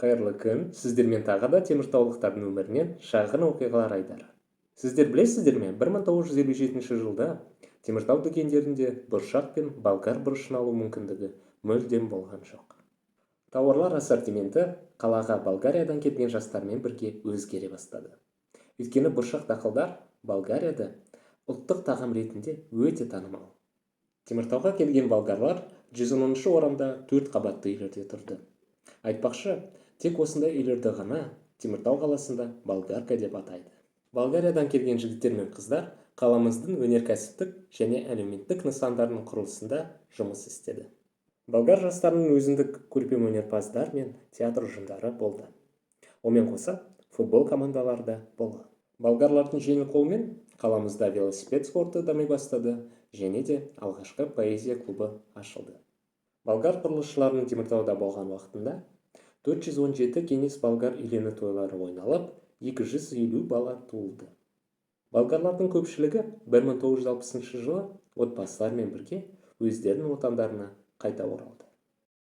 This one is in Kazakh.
Қайырлы күн, сіздермен тағы да теміртаулықтардың өмірінен шағын оқиғалар айдары. Сіздер білесіздер ме, 1957 жылда теміртау дүкендерінде бұршақ пен болгар бұрышын алу мүмкіндігі мүлдем болған жоқ. Тауарлар ассортименті қалаға Болгариядан келген жастармен бірге өзгере бастады. Өйткені бұршақ дақылдар Болгарияда ұлттық тағам ретінде өте танымал. Теміртауға келген болгарлар 110 орында 4 қабатты үйлерде тұрды. Айтпақшы, тек осындай үйлерді ғана Теміртау қаласында болгарка деп атайды. Болгариядан келген жігіттер мен қыздар қаламыздың өнеркәсіптік және әлеуметтік нысандарының құрылысында жұмыс істеді. Болгар жастарының өзіндік көркем өнерпаздар мен театр ұжымдары болды. Онымен қоса футбол командалары да болды. Болгарлардың жеңіл қолымен қаламызда велосипед спорты дами бастады және де алғашқы поэзия клубы ашылды. Болгар құрылысшыларының Теміртауда болған уақытында 417 кеңес болгар үйлену тойлары ойналып, 250 бала туылды. Болгарлардың көпшілігі 1960 жылы отбасылармен бірге өздерінің отандарына қайта оралды.